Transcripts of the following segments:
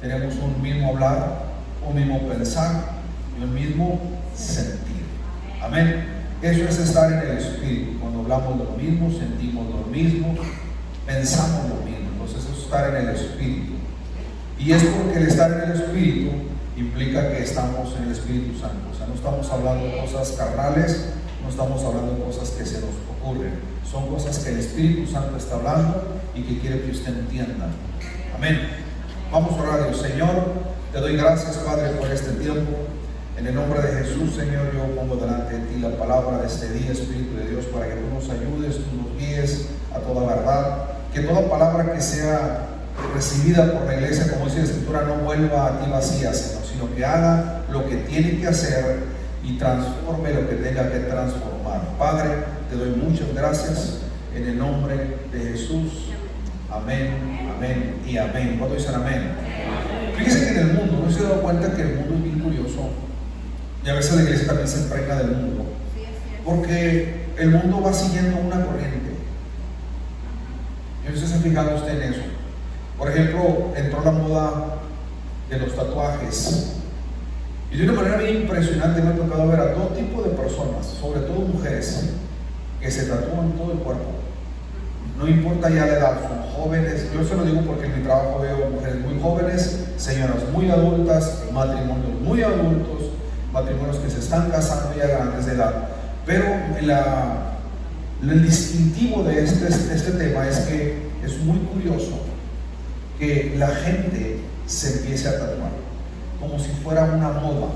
tenemos un mismo hablar, un mismo pensar y un mismo sentir. Amén. Eso es estar en el Espíritu. Cuando hablamos lo mismo, sentimos lo mismo, pensamos lo mismo. Entonces eso es estar en el Espíritu. Y es porque el estar en el Espíritu implica que estamos en el Espíritu Santo. O sea, no estamos hablando de cosas carnales, no estamos hablando de cosas que se nos ocurren. Son cosas que el Espíritu Santo está hablando y que quiere que usted entienda. Amén. Vamos a orar a Dios. Señor, te doy gracias, Padre, por este tiempo. En el nombre de Jesús, Señor, yo pongo delante de ti la palabra de este día, Espíritu de Dios, para que tú nos ayudes, tú nos guíes a toda verdad. Que toda palabra que sea recibida por la iglesia, como dice la Escritura, no vuelva a ti vacía, Señor, sino que haga lo que tiene que hacer y transforme lo que tenga que transformar. Padre, te doy muchas gracias en el nombre de Jesús. Amén, amén y amén. ¿Cuánto dicen amén? Fíjense que en el mundo, ¿no se ha dado cuenta que el mundo es bien curioso? Y a veces la iglesia también se impregna del mundo, porque el mundo va siguiendo una corriente. Yo no sé si se ha fijado usted en eso. Por ejemplo, entró la moda de los tatuajes, y de una manera bien impresionante me ha tocado ver a todo tipo de personas, sobre todo mujeres, que se tatúan todo el cuerpo. No importa ya la edad, son jóvenes. Yo se lo digo porque en mi trabajo veo mujeres muy jóvenes, señoras muy adultas, matrimonios muy adultos, matrimonios que se están casando ya grandes de edad. Pero el distintivo de este tema es que es muy curioso que la gente se empiece a tatuar como si fuera una moda.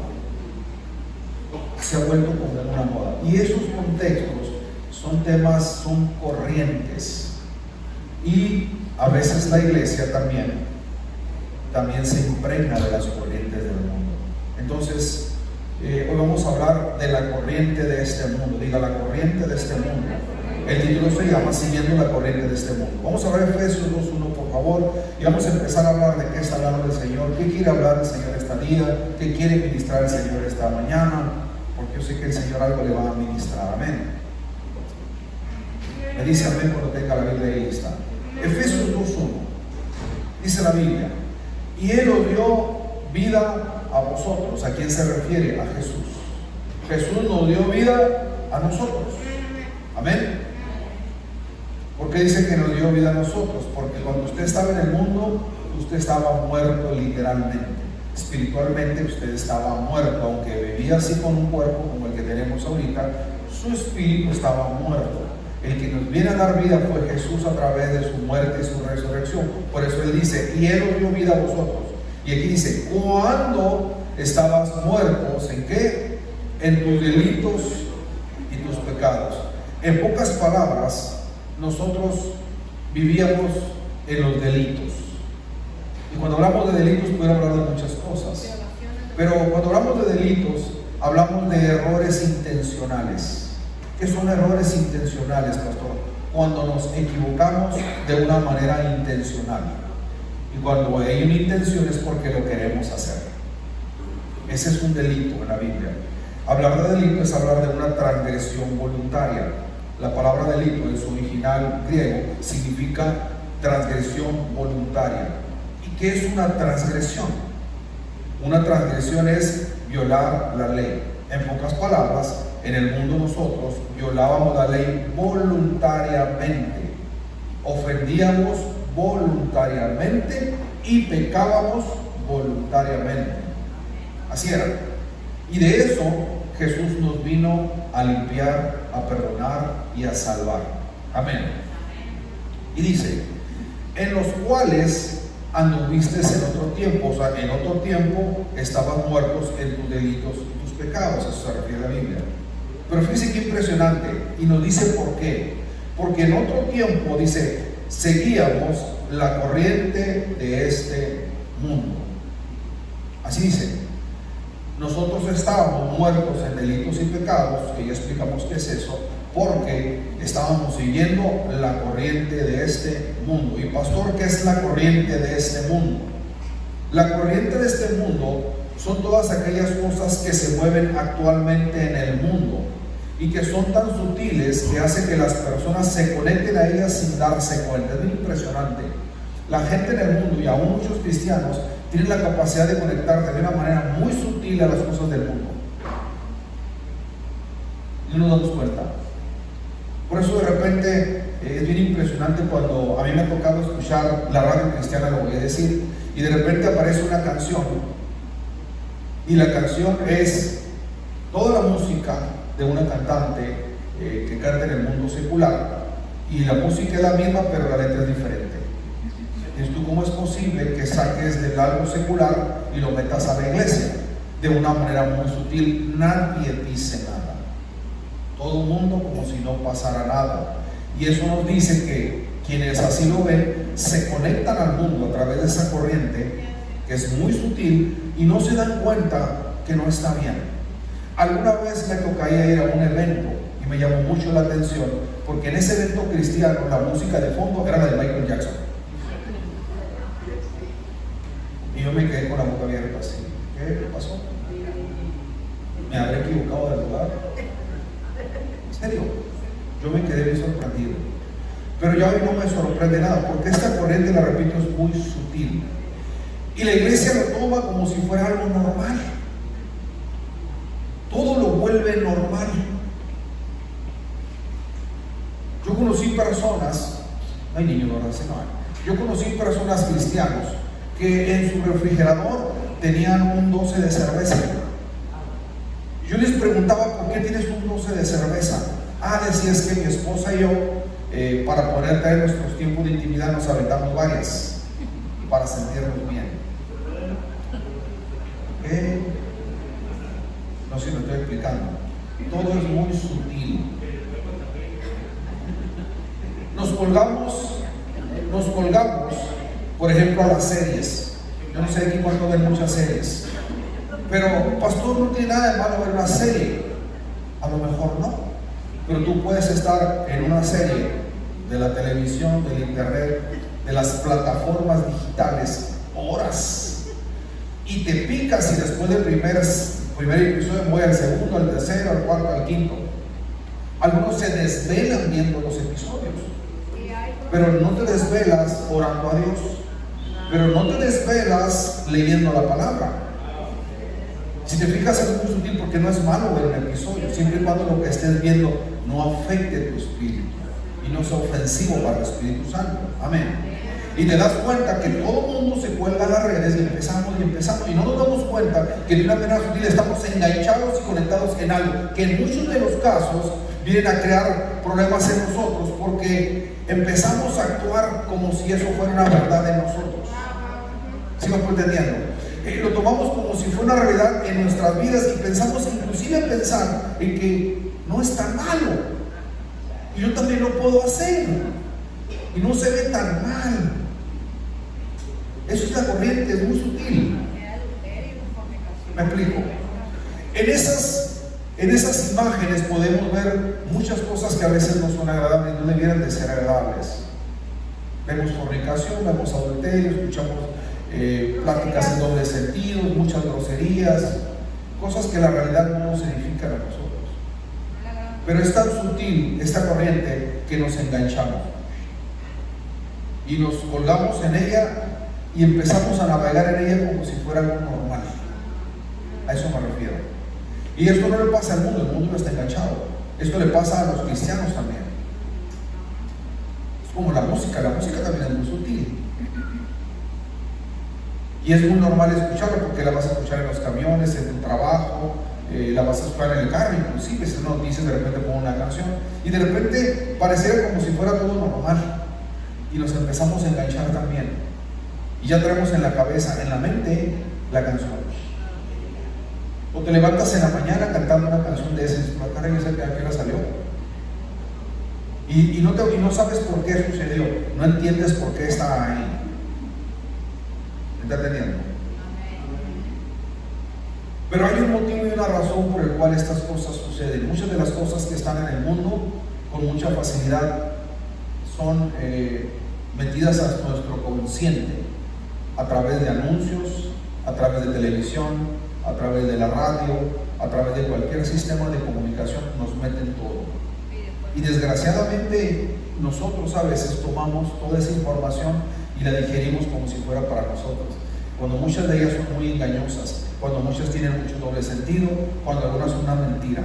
Se ha vuelto como una moda. Y esos contextos son temas, son corrientes. Y a veces la iglesia también se impregna de las corrientes del mundo. Entonces, hoy vamos a hablar de la corriente de este mundo. Diga, la corriente de este mundo. El título se llama Siguiendo la corriente de este mundo. Vamos a ver Efesios 2:1, por favor, y vamos a empezar a hablar de qué está hablando el Señor, qué quiere hablar el Señor esta día, qué quiere ministrar el Señor esta mañana, porque yo sé que el Señor algo le va a ministrar. Amén. Me dice amén cuando tenga la Biblia ahí lista. Efesios 2:1 dice la Biblia: y Él os dio vida a vosotros. ¿A quién se refiere? A Jesús. Jesús nos dio vida a nosotros. Amén. ¿Por qué dice que nos dio vida a nosotros? Porque cuando usted estaba en el mundo, usted estaba muerto literalmente. Espiritualmente usted estaba muerto, aunque vivía así con un cuerpo como el que tenemos ahorita, su espíritu estaba muerto. El que nos viene a dar vida fue Jesús a través de su muerte y su resurrección. Por eso Él dice, y Él os dio vida a vosotros. Y aquí dice, cuando estabas muertos, ¿en qué? En tus delitos y tus pecados. En pocas palabras, nosotros vivíamos en los delitos. Y cuando hablamos de delitos, podemos hablar de muchas cosas. Pero cuando hablamos de delitos, hablamos de errores intencionales. ¿Qué son errores intencionales, pastor? Cuando nos equivocamos de una manera intencional. Y cuando hay una intención es porque lo queremos hacer. Ese es un delito en la Biblia. Hablar de delito es hablar de una transgresión voluntaria. La palabra delito en su original griego significa transgresión voluntaria. ¿Y qué es una transgresión? Una transgresión es violar la ley. En pocas palabras, en el mundo nosotros violábamos la ley voluntariamente, ofendíamos voluntariamente y pecábamos voluntariamente. Así era. Y de eso Jesús nos vino a limpiar, a perdonar y a salvar. Amén. Y dice, en los cuales anduviste en otro tiempo. O sea, en otro tiempo estabas muertos en tus delitos y tus pecados. Eso se refiere a la Biblia. Pero fíjense qué impresionante. Y nos dice por qué. Porque en otro tiempo, dice, seguíamos la corriente de este mundo. Así dice. Nosotros estábamos muertos en delitos y pecados, que ya explicamos qué es eso, porque estábamos siguiendo la corriente de este mundo. Y pastor, ¿qué es la corriente de este mundo? La corriente de este mundo son todas aquellas cosas que se mueven actualmente en el mundo y que son tan sutiles que hace que las personas se conecten a ellas sin darse cuenta. Es muy impresionante. La gente en el mundo y aún muchos cristianos tienen la capacidad de conectarse de una manera muy sutil a las cosas del mundo. Y no nos damos cuenta. Por eso de repente es bien impresionante cuando a mí me ha tocado escuchar la radio cristiana, lo voy a decir, y de repente aparece una canción, y la canción es toda la música de una cantante que canta en el mundo secular, y la música es la misma pero la letra es diferente. Entonces, ¿tú cómo es posible que saques del algo secular y lo metas a la iglesia? De una manera muy sutil. Nadie dice nada, todo el mundo como si no pasara nada, y eso nos dice que quienes así lo ven se conectan al mundo a través de esa corriente que es muy sutil y no se dan cuenta que no está bien. Alguna vez me tocaría ir a un evento y me llamó mucho la atención porque en ese evento cristiano la música de fondo era la de Michael Jackson, y yo me quedé con la boca abierta así. ¿Qué pasó? ¿Me habré equivocado de lugar? En serio, yo me quedé bien sorprendido. Pero ya hoy no me sorprende nada, porque esta corriente, la repito, es muy sutil. Y la iglesia lo toma como si fuera algo normal. Todo lo vuelve normal. Yo conocí personas, no hay niños, no hace nada. Yo conocí personas cristianos que en su refrigerador tenían un 12 de cerveza. Yo les preguntaba, ¿por qué tienes un 12 de cerveza? Decía, es que mi esposa y yo, para poder traer nuestros tiempos de intimidad, nos aventamos varias para sentirnos bien. No sé si me estoy explicando. Todo es muy sutil. Nos colgamos, por ejemplo, a las series. Yo no sé aquí cuánto ven muchas series, pero pastor, no tiene nada de malo ver una serie. A lo mejor no, pero tú puedes estar en una serie de la televisión, del internet, de las plataformas digitales horas, y te picas, y después del primer episodio voy al segundo, al tercero, al cuarto, al quinto. Algunos se desvelan viendo los episodios, pero no te desvelas orando a Dios, pero no te desvelas leyendo la palabra. Si te fijas, es muy sutil, porque no es malo ver un episodio, siempre y cuando lo que estés viendo no afecte tu espíritu y no sea ofensivo para el Espíritu Santo. Amén. Y te das cuenta que todo el mundo se cuelga a las redes, y empezamos, y no nos damos cuenta que de una manera sutil estamos enganchados y conectados en algo que en muchos de los casos vienen a crear problemas en nosotros, porque empezamos a actuar como si eso fuera una verdad en nosotros. ¿Sí me estoy entendiendo? Lo tomamos como si fuera una realidad en nuestras vidas, y pensamos, inclusive pensar en que no es tan malo, y yo también lo puedo hacer, y no se ve tan mal. Eso es la corriente, es muy sutil. ¿Me explico? En esas imágenes podemos ver muchas cosas que a veces no son agradables, no debieran de ser agradables. Vemos fornicación, vemos adulterio, escuchamos pláticas en doble sentido, muchas groserías, cosas que la realidad no nos edifican a nosotros. Pero es tan sutil esta corriente que nos enganchamos y nos colgamos en ella y empezamos a navegar en ella como si fuera algo normal. A eso me refiero. Y esto no le pasa al mundo, el mundo no está enganchado. Esto le pasa a los cristianos también. Es como la música también es muy sutil. Y es muy normal escucharla, porque la vas a escuchar en los camiones, en tu trabajo, la vas a escuchar en el carro, inclusive si uno dice de repente con una canción, y de repente pareciera como si fuera todo normal, y nos empezamos a enganchar también, y ya traemos en la cabeza, en la mente, la canción. O te levantas en la mañana cantando una canción de esas, la cara y esa que a qué hora salió, y no sabes por qué sucedió, no entiendes por qué está ahí. ¿Está entendiendo? Pero hay un motivo y una razón por el cual estas cosas suceden. Muchas de las cosas que están en el mundo con mucha facilidad son metidas a nuestro consciente a través de anuncios, a través de televisión, a través de la radio, a través de cualquier sistema de comunicación. Nos meten todo, y desgraciadamente nosotros a veces tomamos toda esa información y la digerimos como si fuera para nosotros. Cuando muchas de ellas son muy engañosas, cuando muchas tienen mucho doble sentido, cuando algunas son una mentira.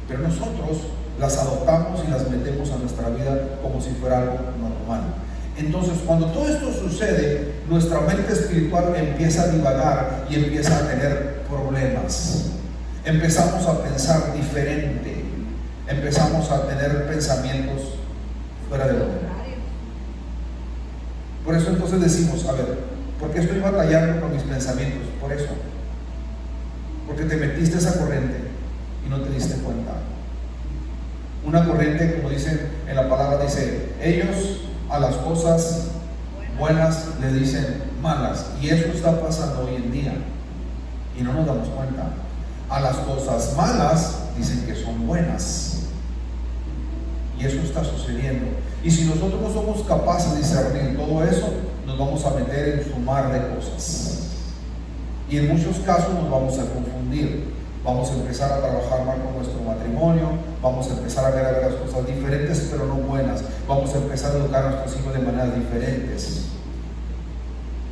Pero nosotros las adoptamos y las metemos a nuestra vida como si fuera algo normal. Entonces, cuando todo esto sucede, nuestra mente espiritual empieza a divagar y empieza a tener problemas. Empezamos a pensar diferente, empezamos a tener pensamientos fuera de orden. Por eso entonces decimos, a ver, ¿por qué estoy batallando con mis pensamientos? Por eso, porque te metiste a esa corriente y no te diste cuenta. Una corriente, como dicen en la palabra, dice, ellos a las cosas buenas le dicen malas, y eso está pasando hoy en día y no nos damos cuenta. A las cosas malas dicen que son buenas, y eso está sucediendo. Y si nosotros no somos capaces de discernir todo eso, nos vamos a meter en su mar de cosas, y en muchos casos nos vamos a confundir. Vamos a empezar a trabajar mal con nuestro matrimonio, vamos a empezar a ver las cosas diferentes, pero no buenas. Vamos a empezar a educar a nuestros hijos de maneras diferentes,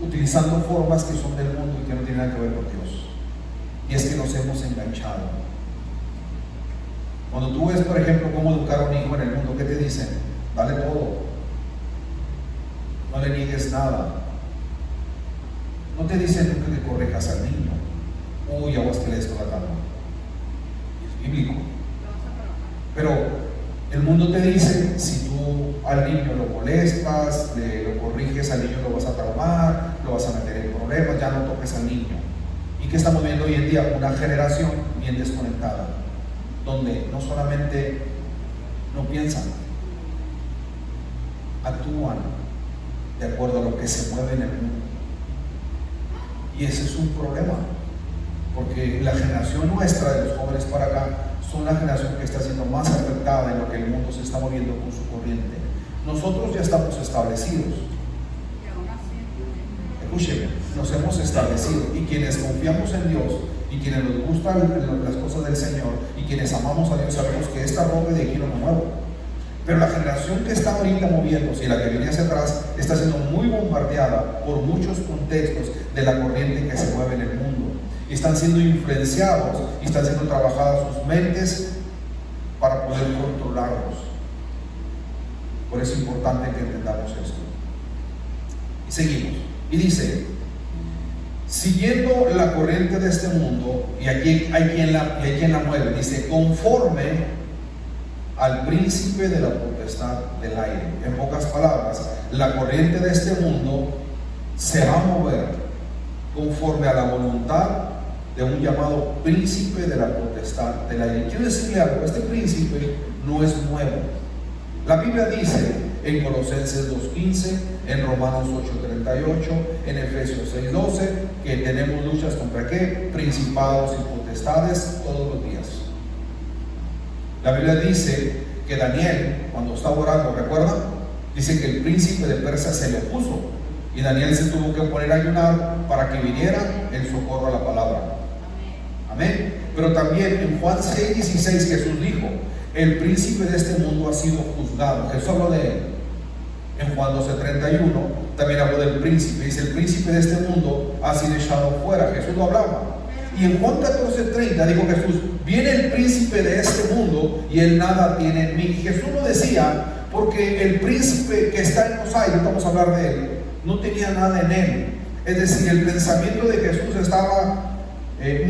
utilizando formas que son del mundo y que no tienen nada que ver con Dios. Y es que nos hemos enganchado. Cuando tú ves, por ejemplo, cómo educar a un hijo en el mundo, ¿qué te dicen? Dale todo, no le niegues nada. No te dicen nunca que corrijas al niño. Uy, aguas que le des con la cama. Es bíblico. Pero el mundo te dice, si tú al niño lo molestas, lo corriges, al niño lo vas a traumar, lo vas a meter en problemas, ya no toques al niño. ¿Y qué estamos viendo hoy en día? Una generación bien desconectada, donde no solamente no piensan, actúan de acuerdo a lo que se mueve en el mundo. Y ese es un problema, porque la generación nuestra de los jóvenes para acá son la generación que está siendo más afectada en lo que el mundo se está moviendo con su corriente. Nosotros ya estamos establecidos. Escúcheme, nos hemos establecido, y quienes confiamos en Dios y quienes nos gustan las cosas del Señor y quienes amamos a Dios, sabemos que esta ropa de aquí no me muevo. Pero la generación que está ahorita moviéndose y la que viene hacia atrás está siendo muy bombardeada por muchos contextos de la corriente que se mueve en el mundo. Y están siendo influenciados y están siendo trabajadas sus mentes para poder controlarlos. Por eso es importante que entendamos esto. Y seguimos. Y dice, siguiendo la corriente de este mundo, y aquí hay quien la mueve, dice, conforme al príncipe de la potestad del aire. En pocas palabras, la corriente de este mundo se va a mover conforme a la voluntad de un llamado príncipe de la potestad del aire. Quiero decirle algo, este príncipe no es nuevo. La Biblia dice en Colosenses 2:15, en Romanos 8:38, en Efesios 6:12, que tenemos luchas contra ¿qué? Principados y potestades todos los días. La Biblia dice que Daniel, cuando estaba orando, ¿recuerdan? Dice que el príncipe de Persia se le opuso y Daniel se tuvo que poner a ayunar para que viniera el socorro a la palabra. Amén. Pero también en Juan 6:16 Jesús dijo, el príncipe de este mundo ha sido juzgado. Jesús habló de él. En Juan 12:31 también habló del príncipe. Dice, el príncipe de este mundo ha sido echado fuera. Jesús lo hablaba. Y en Juan 14:30 dijo Jesús, viene el príncipe de este mundo y él nada tiene en mí. Y Jesús lo decía porque el príncipe que está en los aires, vamos a hablar de él, no tenía nada en él. Es decir, el pensamiento de Jesús estaba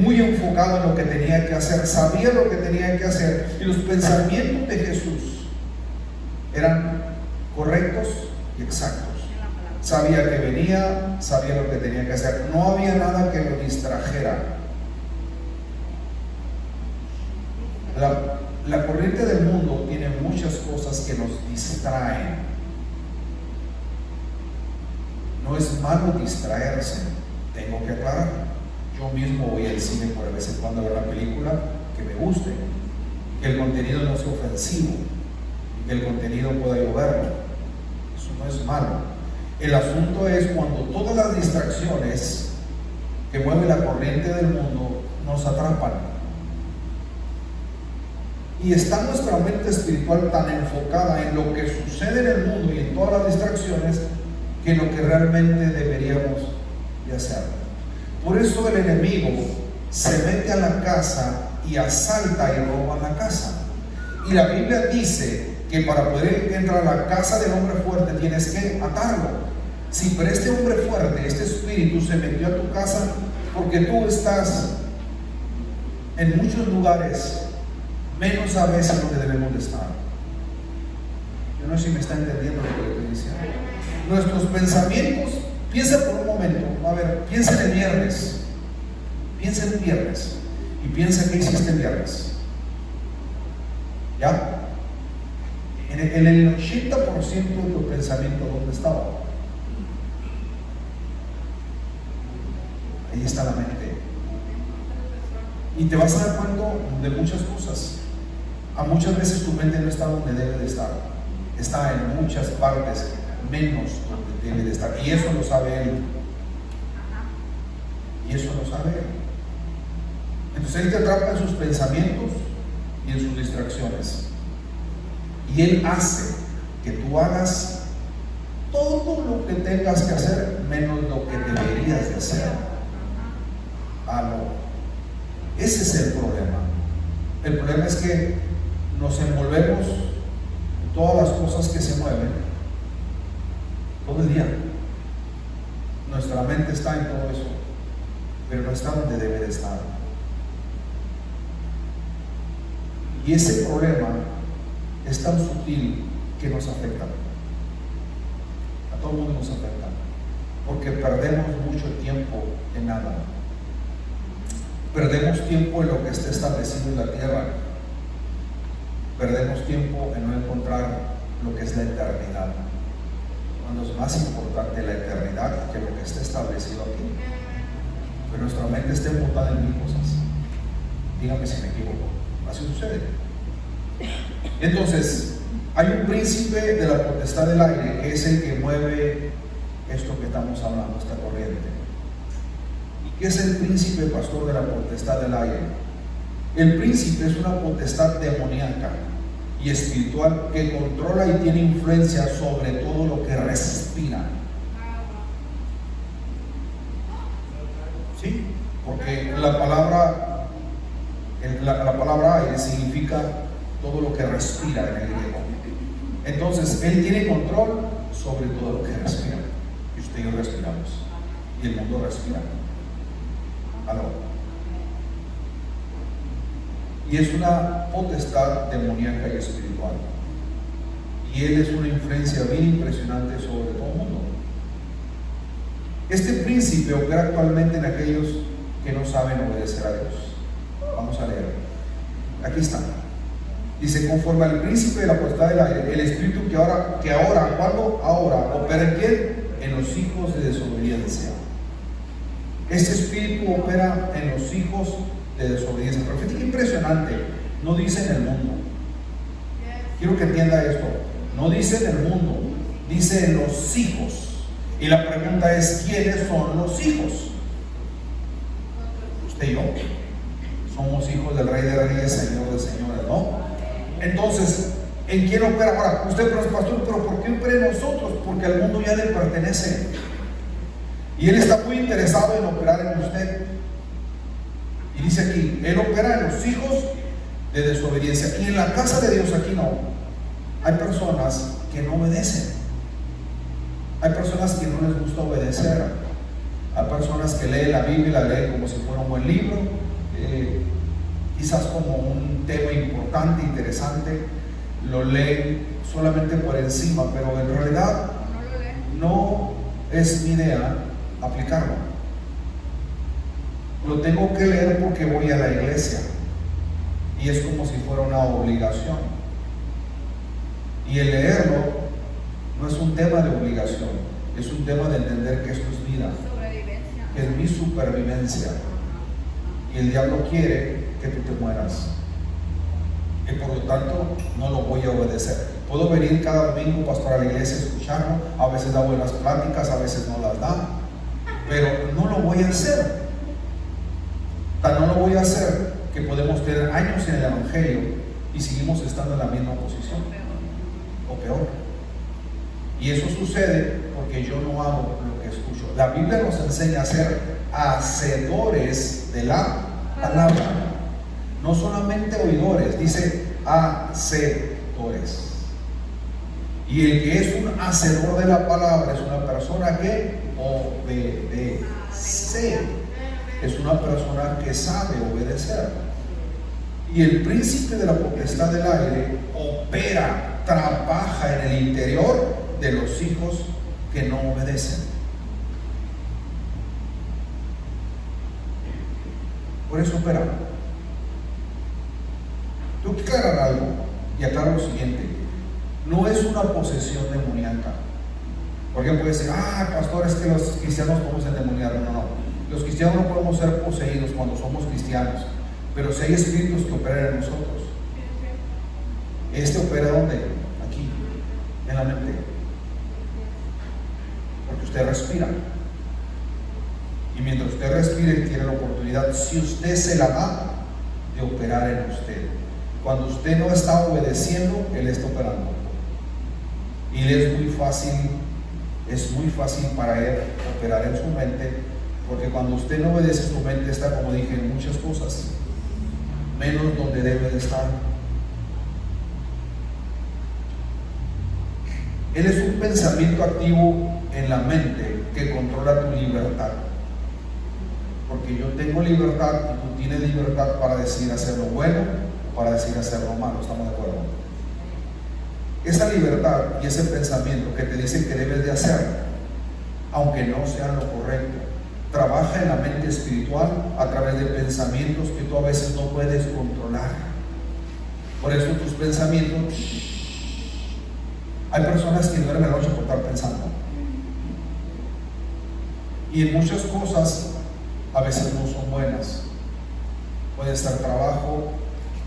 muy enfocado en lo que tenía que hacer, sabía lo que tenía que hacer, y los pensamientos de Jesús eran correctos y exactos. Sabía que venía, sabía lo que tenía que hacer, no había nada que lo distrajera. La corriente del mundo tiene muchas cosas que nos distraen. No es malo distraerse, tengo que aclarar. Yo mismo voy al cine por vez en cuando a ver una película que me guste, que el contenido no sea ofensivo, que el contenido pueda lloverlo. Eso no es malo. El asunto es cuando todas las distracciones que mueve la corriente del mundo nos atrapan. Y está nuestra mente espiritual tan enfocada en lo que sucede en el mundo y en todas las distracciones que lo que realmente deberíamos de hacer. Por eso el enemigo se mete a la casa y asalta y roba la casa. Y la Biblia dice que para poder entrar a la casa del hombre fuerte tienes que atarlo. Sí, pero este hombre fuerte, este espíritu se metió a tu casa porque tú estás en muchos lugares menos a veces donde debemos de estar. Yo no sé si me está entendiendo lo que le estoy diciendo. Nuestros pensamientos, piensa por un momento, a ver, piensa en el viernes, piensa en el viernes y piensa qué hiciste el viernes. ¿Ya? En el 80% de tu pensamiento, ¿dónde estaba? Ahí está la mente. Y te vas a dar cuenta de muchas cosas. A muchas veces tu mente no está donde debe de estar. Está en muchas partes menos donde debe de estar. Y eso lo sabe él. Y eso lo sabe él. Entonces él te atrapa en sus pensamientos y en sus distracciones. Y él hace que tú hagas todo lo que tengas que hacer menos lo que deberías de hacer. Ese es el problema. El problema es que nos envolvemos en todas las cosas que se mueven todo el día. Nuestra mente está en todo eso, pero no está donde debe de estar. Y ese problema es tan sutil que nos afecta. A todo el mundo nos afecta, porque perdemos mucho tiempo en nada. Perdemos tiempo en lo que está establecido en la tierra. Perdemos tiempo en no encontrar lo que es la eternidad. Cuando es más importante la eternidad que lo que está establecido aquí. Pero nuestra mente está enfocada en mil cosas. Dígame si me equivoco. Así sucede. Entonces, hay un príncipe de la potestad del aire que es el que mueve esto que estamos hablando, esta corriente. ¿Qué es el príncipe, pastor, de la potestad del aire? El príncipe es una potestad demoníaca y espiritual que controla y tiene influencia sobre todo lo que respira. ¿Sí? Porque la palabra aire significa todo lo que respira en el griego. Entonces, él tiene control sobre todo lo que respira. Y usted y yo respiramos. Y el mundo respira. Y es una potestad demoníaca y espiritual. Y él es una influencia bien impresionante sobre todo el mundo. Este príncipe opera actualmente en aquellos que no saben obedecer a Dios. Vamos a leer. Aquí está. Dice, conforme al príncipe de la potestad del aire, el espíritu que ahora opera en quién? En los hijos de desobediencia. Este espíritu opera en los hijos de desobediencia. Pero fíjate que impresionante. No dice en el mundo. Quiero que entienda esto. No dice en el mundo, dice en los hijos. Y la pregunta es, ¿quiénes son los hijos? Usted y yo. Somos hijos del Rey de Reyes, Señor de Señores, ¿no? Entonces, ¿en quién opera? Ahora, usted, pero es pastor, ¿pero por qué opera en nosotros? Porque al mundo ya le pertenece. Y él está muy interesado en operar en usted. Y dice aquí, él opera en los hijos de desobediencia. Y en la casa de Dios aquí no. Hay personas que no obedecen. Hay personas que no les gusta obedecer. Hay personas que leen la Biblia, la leen como si fuera un buen libro, quizás como un tema importante, interesante, lo leen solamente por encima, pero en realidad no es mi idea aplicarlo. Lo tengo que leer porque voy a la iglesia y es como si fuera una obligación. Y el leerlo no es un tema de obligación, es un tema de entender que esto es vida, que es mi supervivencia. Y el diablo quiere que tú te mueras. Y por lo tanto, no lo voy a obedecer. Puedo venir cada domingo, pastor, a la iglesia, escucharlo. A veces da buenas pláticas, a veces no las da. Pero no lo voy a hacer. Tan no lo voy a hacer que podemos tener años en el evangelio y seguimos estando en la misma posición. O peor. Y eso sucede porque yo no hago lo que escucho. La Biblia nos enseña a ser hacedores de la palabra, no solamente oidores, dice hacedores. Y el que es un hacedor de la palabra es una persona que obedece, es una persona que sabe obedecer. Y el príncipe de la potestad del aire opera, trabaja en el interior de los hijos que no obedecen. Por eso opera. Tengo que aclarar algo y aclaro lo siguiente: no es una posesión demoníaca. Porque puede decir, pastor, es que los cristianos podemos endemoniar. No. Los cristianos no podemos ser poseídos cuando somos cristianos, pero si hay espíritus que operan en nosotros. Este opera ¿dónde? Aquí, en la mente. Porque usted respira. Y mientras usted respire, tiene la oportunidad, si usted se la da, de operar en usted. Cuando usted no está obedeciendo, Él está operando. Y es muy fácil para Él operar en su mente, porque cuando usted no obedece, su mente está, como dije, en muchas cosas, menos donde debe de estar. Él es un pensamiento activo en la mente que controla tu libertad. Porque yo tengo libertad y tú tienes libertad para decidir hacer lo bueno o para decidir hacer lo malo. ¿Estamos de acuerdo? Esa libertad y ese pensamiento que te dicen que debes de hacer, aunque no sea lo correcto, trabaja en la mente espiritual a través de pensamientos que tú a veces no puedes controlar. Por eso tus pensamientos, hay personas que duermen la noche por estar pensando. Y en muchas cosas a veces no son buenas. Puede ser trabajo,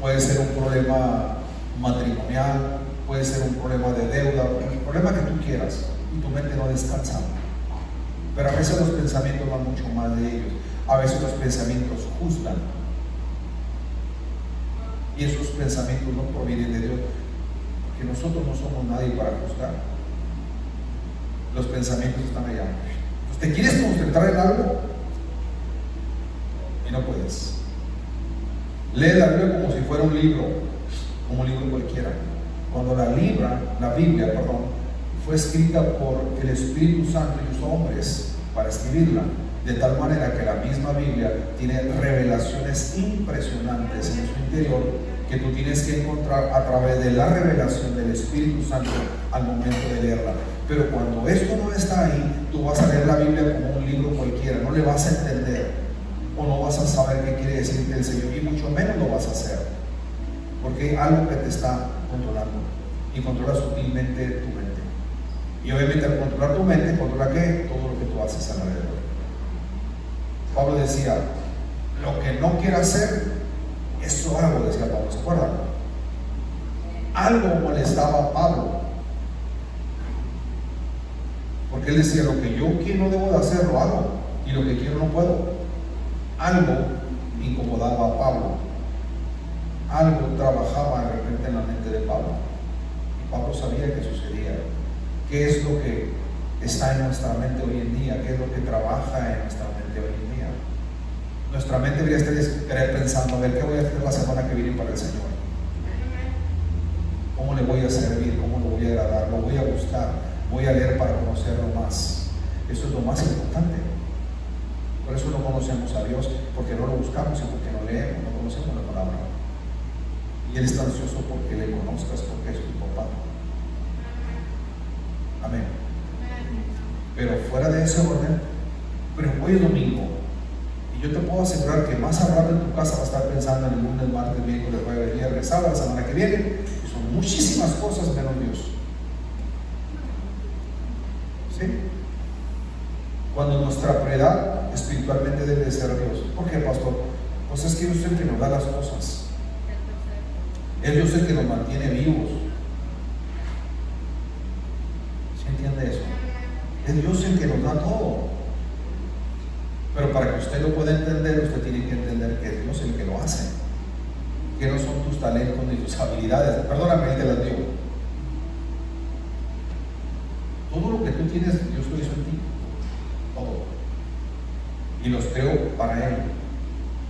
puede ser un problema matrimonial, puede ser un problema de deuda, el problema que tú quieras, y tu mente no descansa. Pero a veces los pensamientos van mucho más de ellos. A veces los pensamientos juzgan, y esos pensamientos no provienen de Dios, porque nosotros no somos nadie para juzgar. Los pensamientos están allá. Entonces, ¿te quieres concentrar en algo? Y no puedes. Lee la Biblia como si fuera un libro, como un libro cualquiera. Cuando la Biblia, fue escrita por el Espíritu Santo y usó hombres para escribirla, de tal manera que la misma Biblia tiene revelaciones impresionantes en su interior que tú tienes que encontrar a través de la revelación del Espíritu Santo al momento de leerla. Pero cuando esto no está ahí, tú vas a leer la Biblia como un libro cualquiera, no le vas a entender o no vas a saber qué quiere decirte el Señor, y mucho menos lo vas a hacer, porque hay algo que te está controlando y controla sutilmente tu mente. Y obviamente al controlar tu mente, controla ¿qué? Todo lo que tú haces alrededor. Pablo decía, lo que no quiero hacer, eso hago, decía Pablo, ¿se acuerdan? Algo molestaba a Pablo, porque él decía, lo que yo no debo de hacer, lo hago, y lo que quiero no puedo. Algo incomodaba a Pablo, algo trabajaba de repente en la mente de Pablo. Pablo sabía que sucedía. ¿Qué es lo que está en nuestra mente hoy en día? ¿Qué es lo que trabaja en nuestra mente hoy en día? Nuestra mente debería estar pensando, a ver, ¿qué voy a hacer la semana que viene para el Señor? ¿Cómo le voy a servir? ¿Cómo lo voy a agradar? ¿Lo voy a buscar? ¿Voy a leer para conocerlo más? Eso es lo más importante. Por eso no conocemos a Dios, porque no lo buscamos y porque no leemos, no conocemos la palabra. Y Él está ansioso porque le conozcas, porque es tu papá. Amén. Pero fuera de ese orden, pero hoy es domingo, y yo te puedo asegurar que más al rato en tu casa vas a estar pensando en el lunes, martes, miércoles, jueves, viernes, sábado, la semana que viene, y son muchísimas cosas menos Dios. ¿Sí? Cuando nuestra prioridad espiritualmente debe de ser Dios. ¿Por qué, pastor? Pues es que Dios es el que nos da las cosas. Es Dios el que nos mantiene vivos. ¿Sí entiende eso? Es Dios el que nos da todo. Pero para que usted lo pueda entender, usted tiene que entender que es Dios el que lo hace, que no son tus talentos ni tus habilidades. Perdóname, te las digo. todo lo que tú tienes, Dios lo hizo en ti. Todo. Y los creó para Él,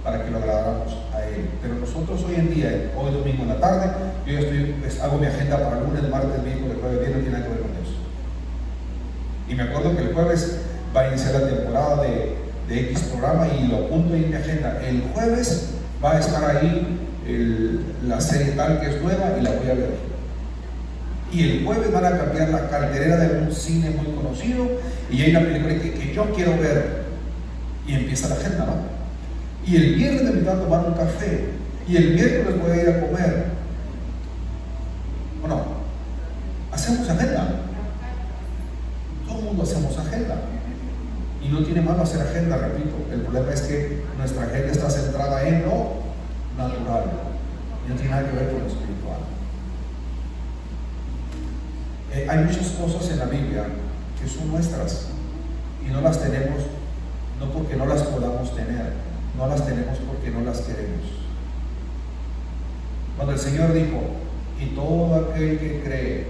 para que lo agradáramos a Él. Pero nosotros hoy en día, hoy domingo en la tarde, yo ya hago mi agenda para lunes, martes, miércoles, jueves, viernes, no tiene nada que ver con eso. Y me acuerdo que el jueves va a iniciar la temporada de X programa y lo apunto ahí en mi agenda. El jueves va a estar ahí la serie tal que es nueva y la voy a ver. Y el jueves van a cambiar la cartelera de un cine muy conocido y hay una película que yo quiero ver. Y empieza la agenda, ¿no? Y el viernes me invitan a tomar un café y el miércoles voy a ir a comer. Bueno, hacemos agenda. Todo el mundo hacemos agenda. Y no tiene malo hacer agenda, repito. El problema es que nuestra agenda está centrada en lo natural. Y no tiene nada que ver con lo espiritual. Hay muchas cosas en la Biblia que son nuestras y no las tenemos, no porque no las podamos tener, no las tenemos porque no las queremos. Cuando el Señor dijo, y todo aquel que cree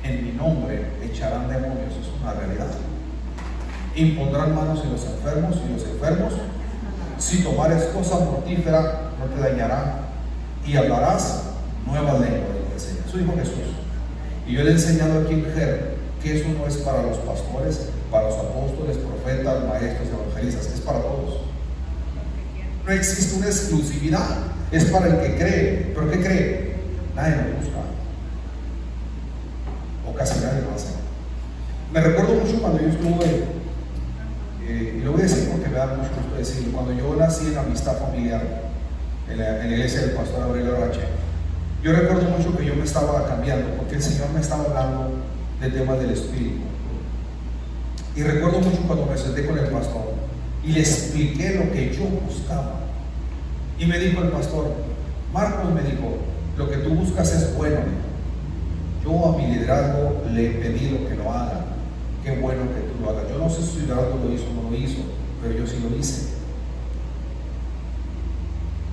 en mi nombre echarán demonios, es una realidad. Impondrán manos en los enfermos y los enfermos, si tomares cosa mortífera, no te dañará, y hablarás nuevas lenguas, dijo el Señor. Eso dijo Jesús. Y yo le he enseñado aquí en GER que eso no es para los pastores, para los apóstoles, profetas, maestros, evangelistas, es para todos. No existe una exclusividad, es para el que cree. ¿Pero qué cree? Nadie lo busca, o casi nadie lo hace. Me recuerdo mucho cuando yo estuve, y lo voy a decir porque me da mucho gusto decirlo, cuando yo nací en Amistad Familiar, en la iglesia del pastor Aurelio Rache, yo recuerdo mucho que yo me estaba cambiando, porque el Señor me estaba hablando de temas del Espíritu. Y recuerdo mucho cuando me senté con el pastor y le expliqué lo que yo buscaba. Y me dijo el pastor, Marcos, me dijo, lo que tú buscas es bueno. Yo a mi liderazgo le he pedido que lo haga. Qué bueno que tú lo hagas. Yo no sé si su liderazgo lo hizo o no lo hizo, pero yo sí lo hice.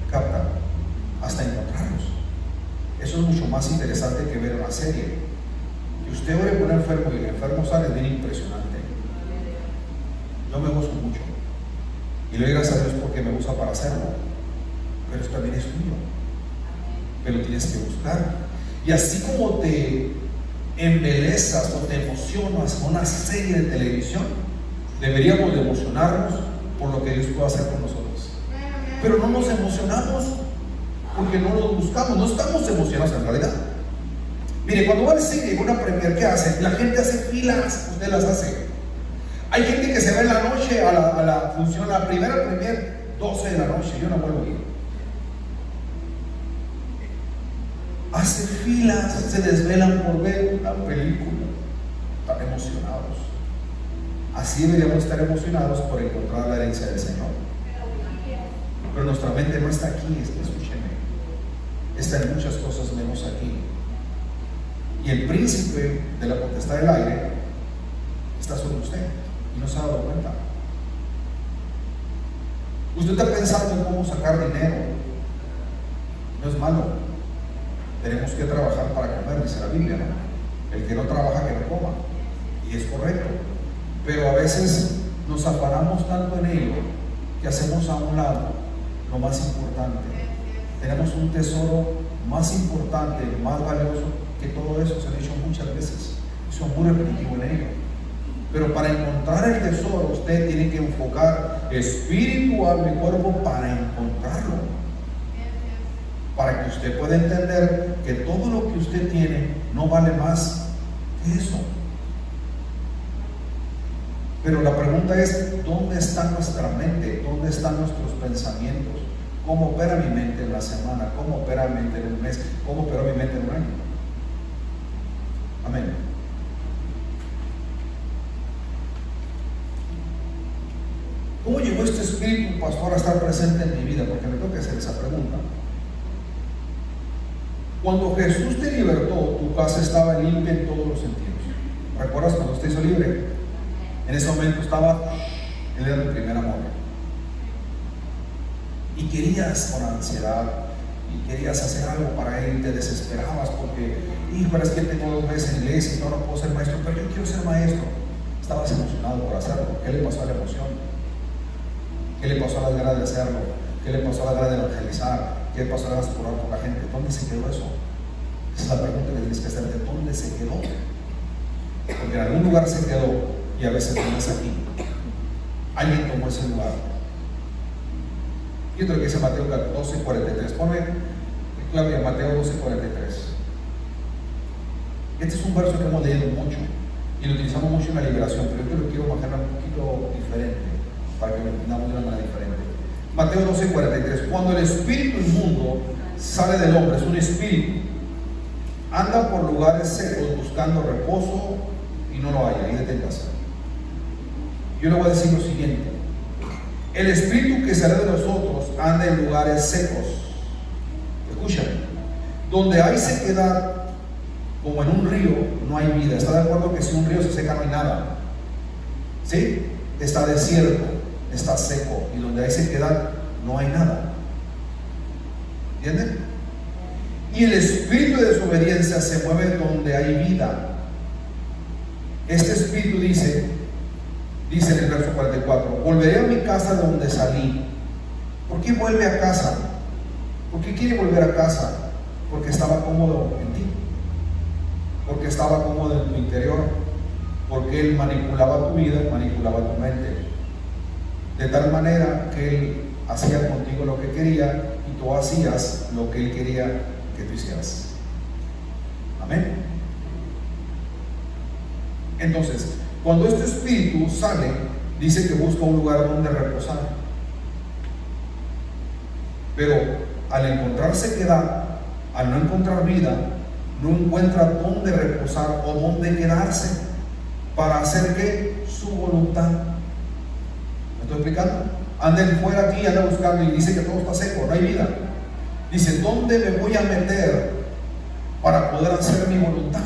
Capta, hasta encontrarlos. Eso es mucho más interesante que ver una serie. Que usted ore por un enfermo y el enfermo sale, es bien impresionante. Yo me gozo mucho y le doy gracias a Dios porque me usa para hacerlo, pero esto también es tuyo, pero tienes que buscar. Y así como te embelezas o te emocionas con una serie de televisión, deberíamos de emocionarnos por lo que Dios puede hacer con nosotros. Pero no nos emocionamos porque no lo buscamos, no estamos emocionados en realidad. Mire, cuando va al cine y una premier, ¿qué hace? La gente hace filas, usted las hace. Hay gente que se va en la noche a la función, la primera premier, 12 de la noche, yo no vuelvo a ir. Hace filas, se desvelan por ver una película, están emocionados. Así deberíamos estar emocionados por encontrar la herencia del Señor. Pero nuestra mente no está aquí, escúcheme, está en muchas cosas menos aquí. Y el príncipe de la potestad del aire está sobre usted y no se ha dado cuenta. Usted está pensando en cómo sacar dinero. No es malo. Tenemos que trabajar para comer, dice la Biblia, ¿no? El que no trabaja, que no coma. Y es correcto. Pero a veces nos afanamos tanto en ello que hacemos a un lado lo más importante. Tenemos un tesoro más importante, más valioso que todo eso. Se lo he dicho muchas veces. Soy muy repetitivo en ello. Pero para encontrar el tesoro, usted tiene que enfocar espíritu, alma y cuerpo para encontrarlo. Para que usted pueda entender que todo lo que usted tiene no vale más que eso. Pero la pregunta es, ¿dónde está nuestra mente? ¿Dónde están nuestros pensamientos? ¿Cómo opera mi mente en la semana? ¿Cómo opera mi mente en un mes? ¿Cómo opera mi mente en un año? Amén. ¿Cómo llegó este espíritu, pastor, a estar presente en mi vida? Porque me toca hacer esa pregunta. Cuando Jesús te libertó, tu casa estaba limpia en todos los sentidos. ¿Recuerdas cuando usted hizo libre? En ese momento él era tu primer amor. Y querías con ansiedad y querías hacer algo para él y te desesperabas porque, hijo, es que tengo 2 meses en iglesia y no puedo ser maestro, pero yo quiero ser maestro. Estabas emocionado por hacerlo. ¿Qué le pasó a la emoción? ¿Qué le pasó a las ganas de hacerlo? ¿Qué le pasó a las ganas de evangelizar? ¿Qué le pasó a las ganas de orar por la gente? ¿Dónde se quedó eso? Esa es la pregunta que tienes que hacerte. ¿Dónde se quedó? Porque en algún lugar se quedó y a veces no es aquí. Alguien tomó ese lugar. Fíjate lo que dice Mateo 12:43. Ponme Claudia, Mateo 12:43. Este es un verso que hemos leído mucho y lo utilizamos mucho en la liberación, pero yo te lo quiero bajar un poquito diferente para que lo entendamos de una manera diferente. Mateo 12:43. Cuando el espíritu inmundo sale del hombre, es un espíritu, anda por lugares secos buscando reposo y no lo halla. Y deténgase. Yo le voy a decir lo siguiente: el espíritu que sale de nosotros anda en lugares secos. Escúchame, donde hay sequedad, como en un río, no hay vida. ¿Está de acuerdo que si un río se seca no hay nada? ¿Sí? Está desierto, está seco, y donde hay sequedad no hay nada. ¿Entienden? Y el espíritu de desobediencia se mueve donde hay vida. Este espíritu dice en el verso 44: volveré a mi casa de donde salí. ¿Por qué vuelve a casa? ¿Por qué quiere volver a casa? Porque estaba cómodo en ti, porque estaba cómodo en tu interior, porque él manipulaba tu vida, manipulaba tu mente, de tal manera que él hacía contigo lo que quería y tú hacías lo que él quería que tú hicieras. Amén. Entonces, cuando este espíritu sale, dice que busca un lugar donde reposar, pero al encontrar sequedad, al no encontrar vida, no encuentra dónde reposar o dónde quedarse para hacer que su voluntad. ¿Me estoy explicando? Anda fuera aquí, anda buscando y dice que todo está seco, no hay vida. Dice: ¿dónde me voy a meter para poder hacer mi voluntad?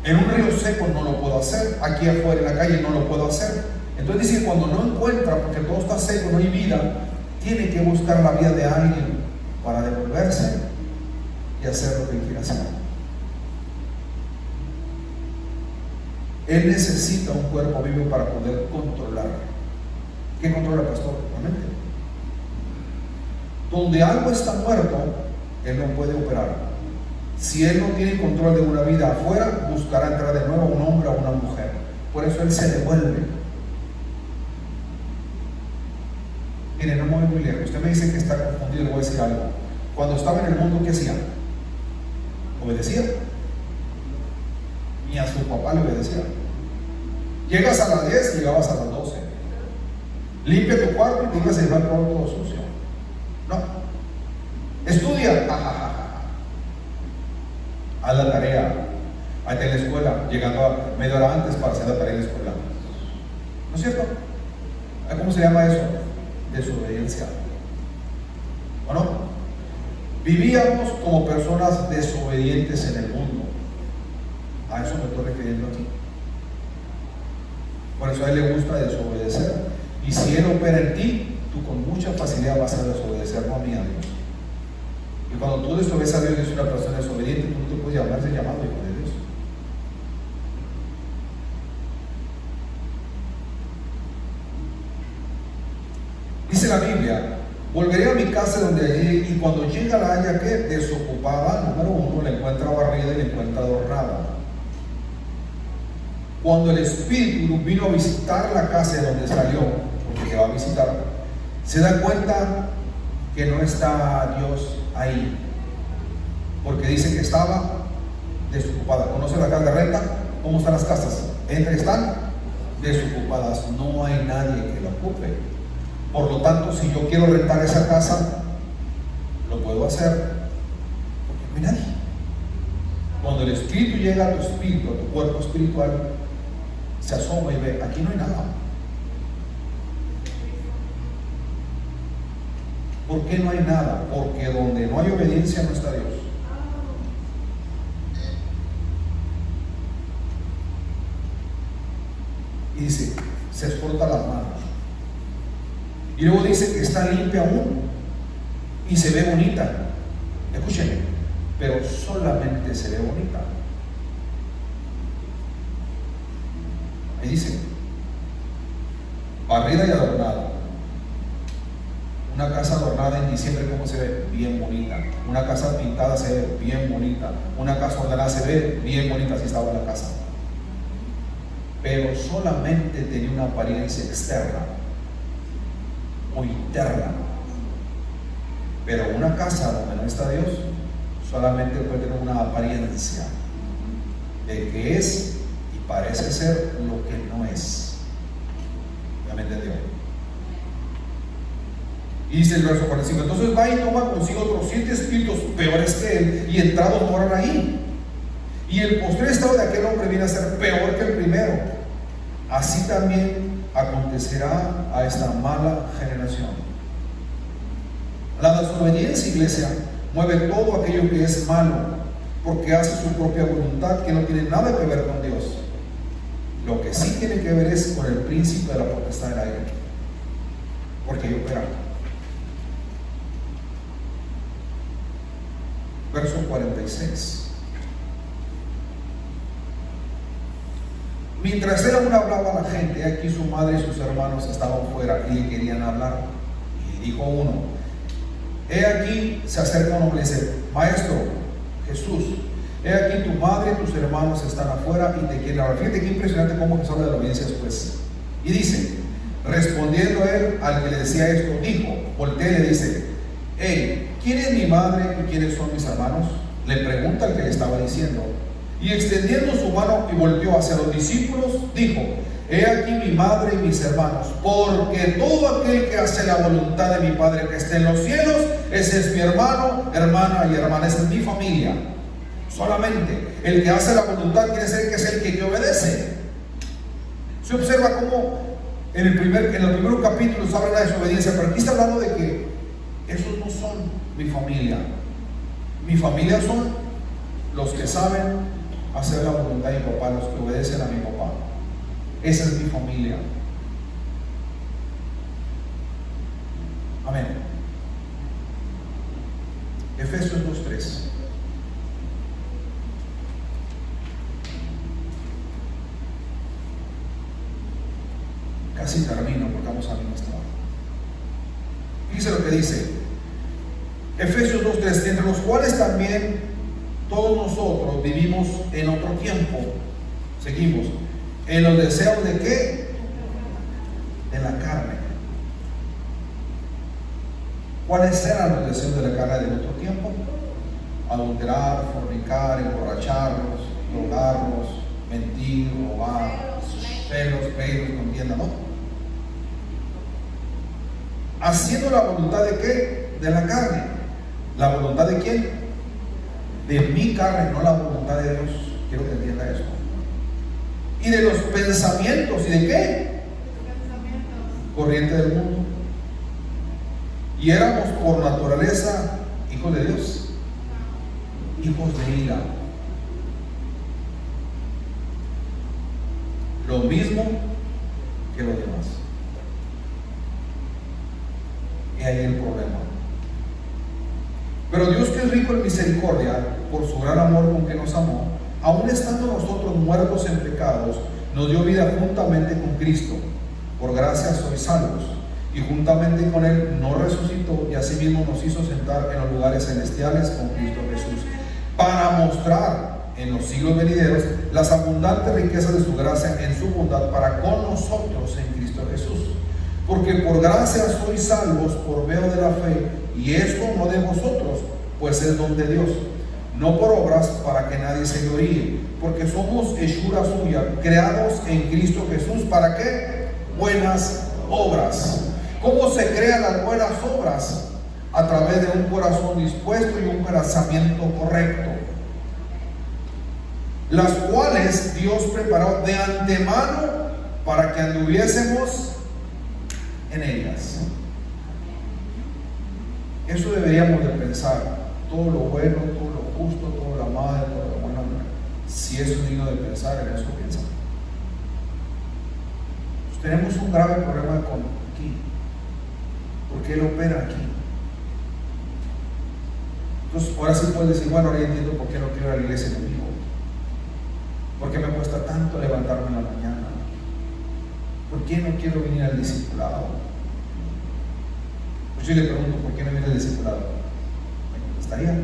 En un río seco no lo puedo hacer, aquí afuera en la calle no lo puedo hacer. Entonces dice: cuando no encuentra, porque todo está seco, no hay vida, tiene que buscar la vida de alguien para devolverse y hacer lo que él quiere hacer. Él necesita un cuerpo vivo para poder controlar. ¿Qué controla, pastor? La mente. Donde algo está muerto, él no puede operar. Si él no tiene control de una vida afuera, buscará entrar de nuevo a un hombre o a una mujer. Por eso él se devuelve. Mire, no me voy muy lejos. Usted me dice que está confundido, le voy a decir algo. Cuando estaba en el mundo, ¿qué hacía? Obedecía. Ni a su papá le obedecía. Llegas a las 10, llegabas a las 12. Limpia tu cuarto y digas: se va todo sucio. No. Estudia. Haz la tarea. Ahí en la escuela, llegando a media hora antes para hacer la tarea en la escuela. ¿No es cierto? ¿Cómo se llama eso? Desobediencia. ¿O no? Vivíamos como personas desobedientes en el mundo. A eso me estoy refiriendo aquí. Por eso a él le gusta desobedecer. Y si él opera en ti, tú con mucha facilidad vas a desobedecer, no a mí, a Dios. Y cuando tú desobedeces a Dios y eres una persona desobediente, tú no te puedes llamarse llamado hijo de Dios. Dice la Biblia: volveré a mi casa donde allí, y cuando llega la haya que desocupada, número 1, la encuentra barrida y la encuentra adornada. Cuando el Espíritu vino a visitar la casa de donde salió, porque va a visitar, se da cuenta que no está Dios ahí, porque dice que estaba desocupada. ¿Conoce la casa de renta? ¿Cómo están las casas? Están desocupadas, no hay nadie que la ocupe. Por lo tanto, si yo quiero rentar esa casa, lo puedo hacer, porque no hay nadie. Cuando el Espíritu llega a tu espíritu, a tu cuerpo espiritual, se asoma y ve: aquí no hay nada. ¿Por qué no hay nada? Porque donde no hay obediencia no está Dios. Y dice: se frota las manos. Y luego dice que está limpia aún. y se ve bonita. Escúchenme, pero solamente se ve bonita. Ahí dice, barrida y adornada. Una casa adornada en diciembre, ¿cómo se ve? Bien bonita. Una casa pintada se ve bien bonita. Una casa ordenada se ve bien bonita si estaba en la casa. Pero solamente tenía una apariencia externa o interna. Pero una casa donde no está Dios solamente puede tener una apariencia de que es y parece ser lo que no es. ¿Ya me entendió? Y dice el verso 45, entonces va y toma consigo otros 7 espíritus peores que él, y entrados moran ahí. Y el postrer estado de aquel hombre viene a ser peor que el primero. Así también acontecerá a esta mala generación. La desobediencia, iglesia, mueve todo aquello que es malo, porque hace su propia voluntad, que no tiene nada que ver con Dios. Lo que sí tiene que ver es con el príncipe de la potestad del aire, porque ahí opera. Verso 46. Mientras él aún hablaba a la gente, aquí su madre y sus hermanos estaban fuera y le querían hablar. Y dijo uno, he aquí, se acerca un hombre y dice, Maestro, Jesús, he aquí tu madre y tus hermanos están afuera y te quieren hablar. Fíjate qué impresionante cómo Jesús habla de la obediencia después. Y dice, respondiendo él al que le decía esto, dijo, voltea y le dice, hey, ¿quién es mi madre y quiénes son mis hermanos? Le pregunta al que le estaba diciendo. Y extendiendo su mano y volvió hacia los discípulos, dijo, he aquí mi madre y mis hermanos, porque todo aquel que hace la voluntad de mi Padre que esté en los cielos, ese es mi hermano, hermana y hermana, esa es mi familia. Solamente el que hace la voluntad quiere decir que es el que obedece. Se observa cómo en los primeros capítulos habla de la desobediencia, pero aquí está hablando de que esos no son mi familia. Mi familia son los que saben hacer la voluntad de mi papá, los que obedecen a mi papá. Esa es mi familia. Amén. Efesios 2:3. Casi termino porque vamos a ver nuestra. Fíjese lo que dice Efesios 2:3, entre los cuales también todos nosotros vivimos en otro tiempo. Seguimos. En los deseos de ¿qué? De la carne. ¿Cuáles eran los deseos de la carne del otro tiempo? Adulterar, fornicar, emborracharnos, drogarnos, mentir, robar, celos, pleitos, contienda, ¿no? Haciendo la voluntad de ¿qué? De la carne. ¿La voluntad de quién? De mi carne, no la voluntad de Dios. Quiero que entienda eso. Y de los pensamientos. ¿Y de qué? Corriente del mundo. Y éramos por naturaleza hijos de Dios, hijos de ira. Lo mismo que los demás. Y ahí el problema. Pero Dios, que es rico en misericordia, por su gran amor con que nos amó, aun estando nosotros muertos en pecados, nos dio vida juntamente con Cristo. Por gracia sois salvos. Y juntamente con Él nos resucitó y asimismo nos hizo sentar en los lugares celestiales con Cristo Jesús, para mostrar en los siglos venideros las abundantes riquezas de su gracia en su bondad para con nosotros en Cristo Jesús. Porque por gracia sois salvos por medio de la fe, y esto no de vosotros, pues es don de Dios, no por obras para que nadie se gloríe, porque somos hechura suya, creados en Cristo Jesús. ¿Para qué? Buenas obras. ¿Cómo se crean las buenas obras? A través de un corazón dispuesto y un pensamiento correcto, las cuales Dios preparó de antemano para que anduviésemos en ellas. Eso deberíamos de pensar. Todo lo bueno, todo lo justo, todo lo amable, todo lo bueno. Si eso es digno de pensar, en eso piensa. Pues tenemos un grave problema con aquí, porque Él opera aquí. Entonces, ahora sí puedes decir, bueno, ahora ya entiendo por qué no quiero ir a la iglesia conmigo. ¿Por qué me cuesta tanto levantarme en la mañana? ¿Por qué no quiero venir al discipulado? Pues yo le pregunto, ¿por qué no viene al discipulado? Me contestaría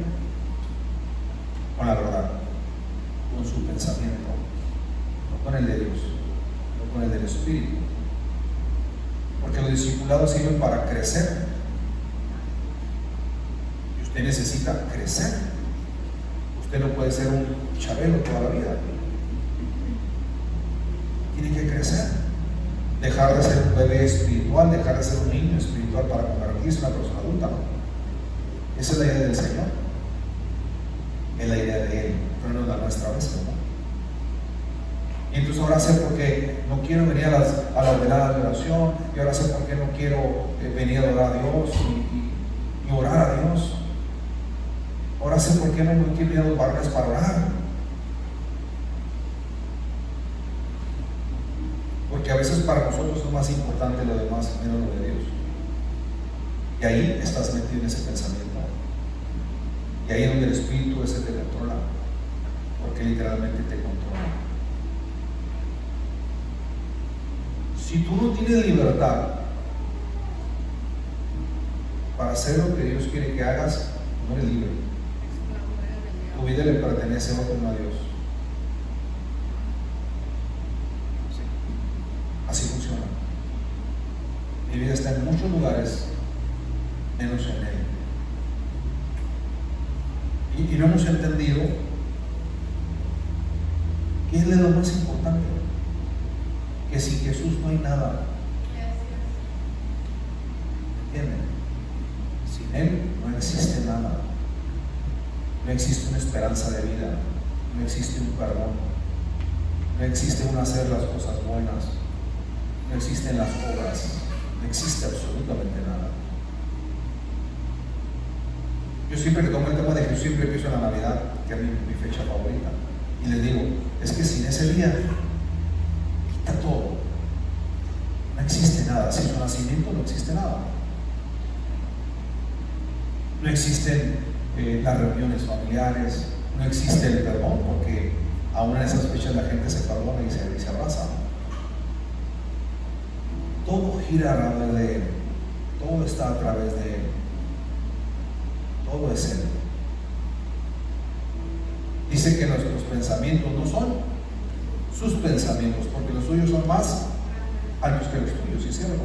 con la verdad, con su pensamiento, no con el de Dios, no con el del Espíritu. Porque los discipulados sirven para crecer. Y usted necesita crecer. Usted no puede ser un chabelo toda la vida. Tiene que crecer. Dejar de ser un bebé espiritual, dejar de ser un niño espiritual para convertirse en una persona adulta, ¿no? Esa es la idea del Señor. Es la idea de Él, pero no es la nuestra vez, ¿no? Y entonces ahora sé por qué no quiero venir a las veladas de oración, y ahora sé por qué no quiero venir a orar a Dios y orar a Dios. Ahora sé por qué no quiero ir a los varones para orar. Porque a veces para nosotros es más importante lo demás, menos lo de Dios. Y ahí estás metido en ese pensamiento. Y ahí es donde el Espíritu ese te controla. Porque literalmente te controla. Si tú no tienes libertad para hacer lo que Dios quiere que hagas, no eres libre. Tu vida le pertenece a otro, no a Dios. Sí. Así funciona. Mi vida está en muchos lugares, menos en Él. Y no hemos entendido qué es lo más importante. Que sin Jesús no hay nada. ¿Entienden? Sin Él no existe nada. No existe una esperanza de vida. No existe un perdón. No existe un hacer las cosas buenas. No existen las obras. No existe absolutamente nada. Yo siempre que tomo el tema de Jesús, siempre empiezo en la Navidad, que es mi fecha favorita, y les digo, es que sin ese día quita todo. No existe nada. Sin su nacimiento no existe nada. No existen las reuniones familiares, no existe el perdón, porque aún en esas fechas la gente se perdona y se abraza. Todo gira alrededor de Él, todo está a través de Él. Todo es Él. Dice que nuestros pensamientos no son sus pensamientos, porque los suyos son más altos que los tuyos, ¿sí, cierto?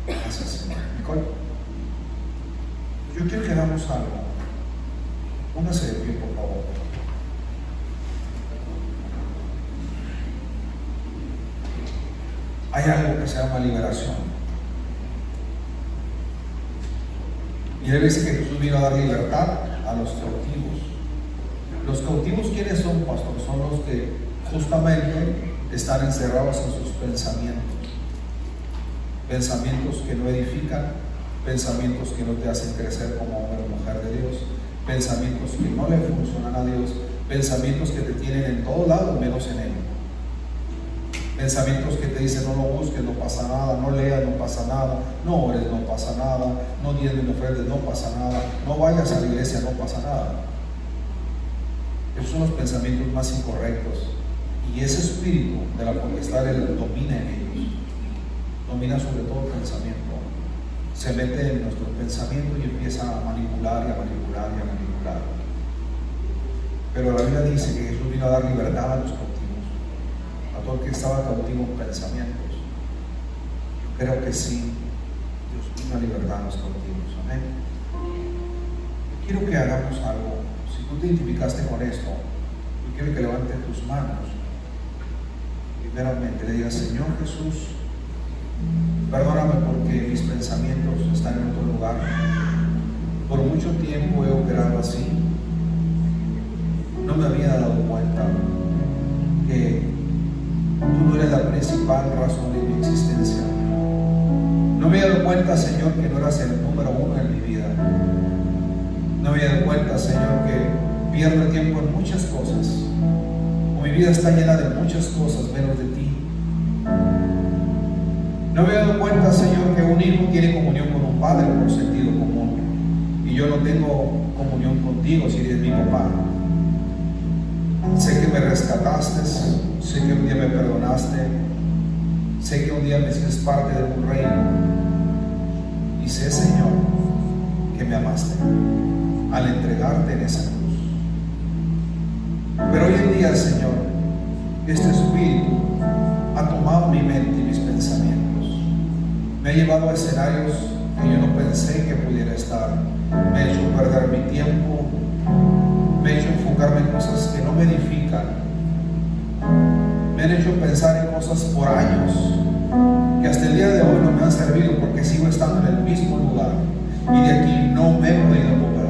Gracias, Señor. Nicole, yo quiero que hagamos algo. Póngase de pie, por favor. Hay algo que se llama liberación. Y él dice que Jesús vino a dar libertad a los cautivos. Los cautivos, ¿quiénes son, pastor? Son los que justamente están encerrados en sus pensamientos. Pensamientos que no edifican, pensamientos que no te hacen crecer como hombre o mujer de Dios, pensamientos que no le funcionan a Dios, pensamientos que te tienen en todo lado menos en Él. Pensamientos que te dicen no lo busques, no pasa nada, no leas, no pasa nada, no ores, no pasa nada, no diezmes, no ofrendes, no pasa nada, no vayas a la iglesia, no pasa nada. Esos son los pensamientos más incorrectos. Y ese espíritu de la potestad domina en ellos, domina sobre todo el pensamiento. Se mete en nuestro pensamiento y empieza a manipular y a manipular y a manipular. Pero la Biblia dice que Jesús vino a dar libertad a los cautivos, a todo el que estaba cautivo en pensamientos. Yo creo que sí, Dios vino a libertad a los cautivos. Amén. Yo quiero que hagamos algo. Si tú te identificaste con esto, yo quiero que levantes tus manos. Primeramente le digas: Señor Jesús, perdóname porque mis pensamientos están en otro lugar. Por mucho tiempo he operado así. No me había dado cuenta que tú no eres la principal razón de mi existencia. No me había dado cuenta, Señor, que no eras el número uno en mi vida. No me había dado cuenta, Señor, que pierdo tiempo en muchas cosas. Mi vida está llena de muchas cosas menos de ti. No me he dado cuenta, Señor, que un hijo tiene comunión con un padre por sentido común. y yo no tengo comunión contigo si eres mi papá. Sé que me rescataste, sé que un día me perdonaste, sé que un día me hiciste parte de un reino, y sé, Señor, que me amaste al entregarte en esa cruz. Pero hoy en día, Señor, este espíritu ha tomado mi mente y mis pensamientos, me ha llevado a escenarios que yo no pensé que pudiera estar, me ha hecho perder mi tiempo, me ha hecho enfocarme en cosas que no me edifican, me han hecho pensar en cosas por años que hasta el día de hoy no me han servido, porque sigo estando en el mismo lugar y de aquí no me he podido mover.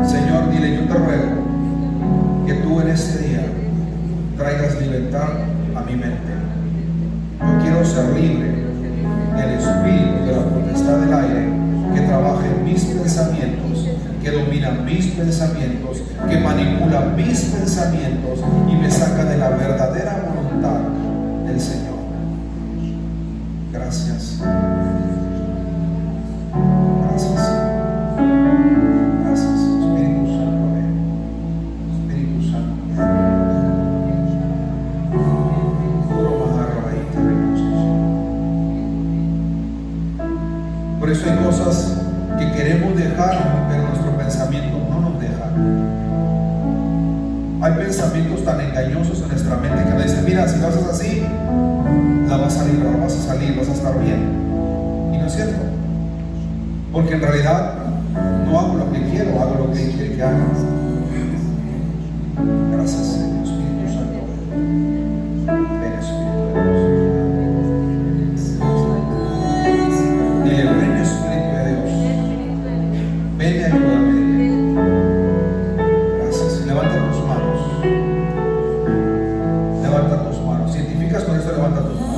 Señor, dile, yo te ruego que tú en este día traigas libertad a mi mente. Yo quiero ser libre del espíritu de la potestad del aire que trabaja en mis pensamientos, que domina mis pensamientos, que manipula mis pensamientos y me saca de la verdadera voluntad del Señor. Gracias. Gracias. Gracias. Espíritu Santo, Espíritu Santo. Por eso hay cosas que queremos dejar, pero nuestro pensamiento no nos deja. Hay pensamientos tan engañosos en nuestra mente que nos dicen, mira, si lo haces así, la vas a librar, vas a salir, vas a estar bien. Y no es cierto, porque en realidad no hago lo que quiero, hago lo que Él quiere que haga. Gracias, Señor, Espíritu Santo. Ven, Espíritu de Dios. Dile, ven, Espíritu de Dios. Ven y ayúdame. Gracias. Levanta tus manos. Levanta tus manos. Si identificas con esto, levanta tus manos.